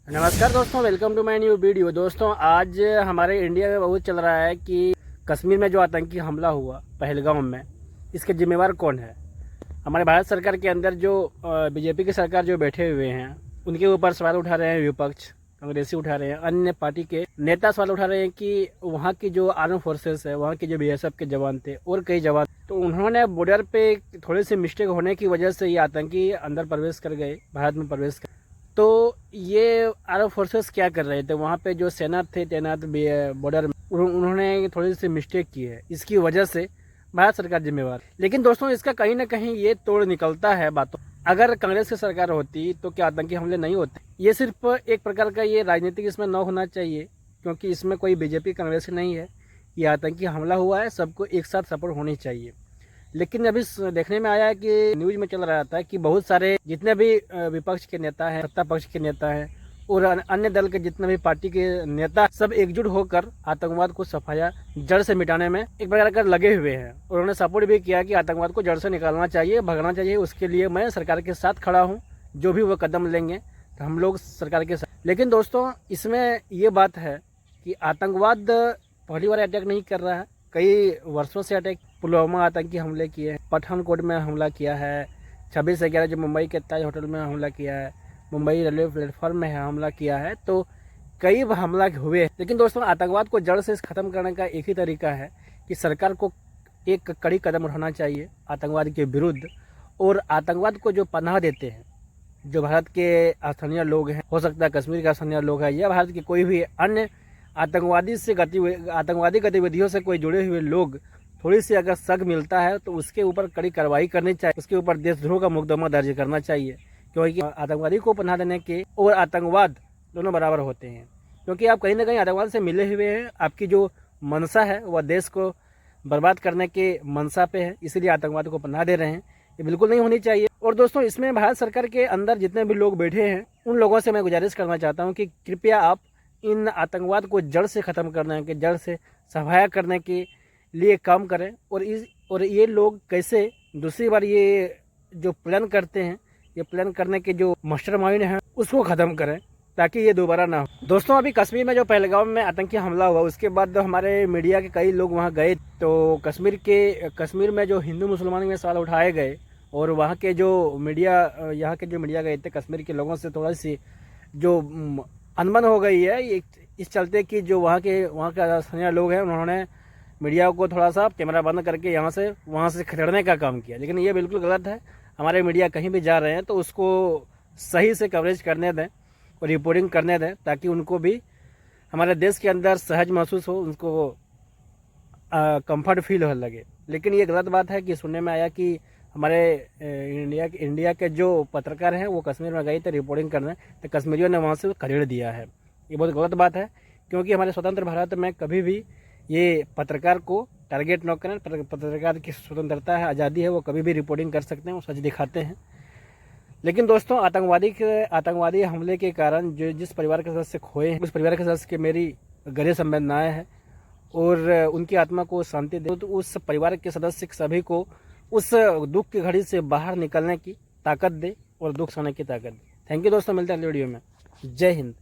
नमस्कार दोस्तों, welcome to my new video. दोस्तों, आज हमारे इंडिया में बहुत चल रहा है कि कश्मीर में जो आतंकी हमला हुआ पहलगाम में, इसके जिम्मेवार कौन है। हमारे भारत सरकार के अंदर जो बीजेपी की सरकार जो बैठे हुए हैं, उनके ऊपर सवाल उठा रहे हैं विपक्ष, कांग्रेसी उठा रहे हैं, अन्य पार्टी के नेता सवाल उठा रहे हैं कि वहाँ की जो आर्म फोर्सेस है, वहाँ के जो BSF के जवान थे और कई जवान, तो उन्होंने बॉर्डर पे थोड़ी सी मिस्टेक होने की वजह से ये आतंकी अंदर प्रवेश कर गए, भारत में प्रवेश कर। तो ये आर्म फोर्सेस क्या कर रहे थे वहाँ पे, जो सेना थे तैनात बॉर्डर में, उन्होंने थोड़ी सी मिस्टेक की है, इसकी वजह से भारत सरकार जिम्मेवार। लेकिन दोस्तों, इसका कहीं ना कहीं ये तोड़ निकलता है बातों। अगर कांग्रेस की सरकार होती तो क्या आतंकी हमले नहीं होते। ये सिर्फ एक प्रकार का ये राजनीतिक इसमें न होना चाहिए, क्योंकि इसमें कोई बीजेपी कांग्रेस नहीं है। ये आतंकी हमला हुआ है, सबको एक साथ सपोर्ट होनी चाहिए। लेकिन अभी देखने में आया है कि न्यूज में चल रहा था कि बहुत सारे जितने भी विपक्ष के नेता हैं, सत्ता पक्ष के नेता हैं और अन्य दल के जितने भी पार्टी के नेता, सब एकजुट होकर आतंकवाद को सफाया जड़ से मिटाने में एक प्रकार का लगे हुए हैं। और उन्होंने सपोर्ट भी किया कि आतंकवाद को जड़ से निकालना चाहिए, भगाना चाहिए। उसके लिए मैं सरकार के साथ खड़ा हूँ, जो भी वो कदम लेंगे तो हम लोग सरकार के साथ। लेकिन दोस्तों, इसमें ये बात है कि आतंकवाद पहली बार अटैक नहीं कर रहा है, कई वर्षों से अटैक। पुलवामा आतंकी हमले किए हैं, पठानकोट में हमला किया है, 26/11 जो मुंबई के ताज होटल में हमला किया है, मुंबई रेलवे प्लेटफॉर्म में हमला किया है, तो कई हमला हुए। लेकिन दोस्तों, आतंकवाद को जड़ से खत्म करने का एक ही तरीका है कि सरकार को एक कड़ी कदम उठाना चाहिए आतंकवाद के विरुद्ध। और आतंकवाद को जो पनाह देते हैं, जो भारत के स्थानीय लोग हैं, हो सकता है कश्मीर के स्थानीय लोग हैं या भारत के कोई भी अन्य आतंकवादी गतिविधियों से कोई जुड़े हुए लोग, थोड़ी सी अगर शक मिलता है तो उसके ऊपर कड़ी कार्रवाई करनी चाहिए, उसके ऊपर देशद्रोह का मुकदमा दर्ज करना चाहिए। क्योंकि आतंकवादी को पनाह देने के और आतंकवाद दोनों बराबर होते हैं। क्योंकि आप कहीं ना कहीं आतंकवाद से मिले हुए हैं, आपकी जो मंशा है वह देश को बर्बाद करने के मंशा पे है, इसलिए आतंकवाद को पनाह दे रहे हैं। ये बिल्कुल नहीं होनी चाहिए। और दोस्तों, इसमें भारत सरकार के अंदर जितने भी लोग बैठे हैं, उन लोगों से मैं गुजारिश करना चाहता हूँ कि कृपया आप इन आतंकवाद को जड़ से ख़त्म करने के, जड़ से सफाया करने के लिए काम करें। और ये लोग कैसे दूसरी बार ये जो प्लान करते हैं, ये प्लान करने के जो मास्टरमाइंड हैं, उसको ख़त्म करें ताकि ये दोबारा ना हो। दोस्तों, अभी कश्मीर में जो पहलगाम में आतंकी हमला हुआ, उसके बाद हमारे मीडिया के कई लोग वहाँ गए, तो कश्मीर में जो हिंदू मुसलमान में सवाल उठाए गए और वहाँ के जो मीडिया गए थे, कश्मीर के लोगों से थोड़ा सी जो अनबन हो गई है, ये इस चलते कि जो वहाँ के स्थानीय लोग हैं, उन्होंने मीडिया को थोड़ा सा कैमरा बंद करके वहाँ से खदेड़ने का काम किया। लेकिन ये बिल्कुल गलत है। हमारे मीडिया कहीं भी जा रहे हैं तो उसको सही से कवरेज करने दें और रिपोर्टिंग करने दें, ताकि उनको भी हमारे देश के अंदर सहज महसूस हो, उनको कंफर्ट फील हो लगे। लेकिन ये गलत बात है कि सुनने में आया कि हमारे इंडिया के जो पत्रकार हैं वो कश्मीर में गए थे रिपोर्टिंग करने, तो कश्मीरियों ने वहाँ से खदेड़ दिया है। ये बहुत गलत बात है, क्योंकि हमारे स्वतंत्र भारत में कभी भी ये पत्रकार को टारगेट न करें। पत्रकार की स्वतंत्रता है, आज़ादी है, वो कभी भी रिपोर्टिंग कर सकते हैं, वो सच दिखाते हैं। लेकिन दोस्तों, आतंकवादी हमले के कारण जो जिस परिवार के सदस्य खोए हैं, उस परिवार के सदस्य की मेरी गहरी संवेदनाएं हैं और उनकी आत्मा को शांति दे। तो उस परिवार के सदस्य सभी को उस दुख की घड़ी से बाहर निकलने की ताकत दे और दुख सहने की ताकत दे। थैंक यू दोस्तों, मिलते हैं अगले वीडियो में। जय हिंद।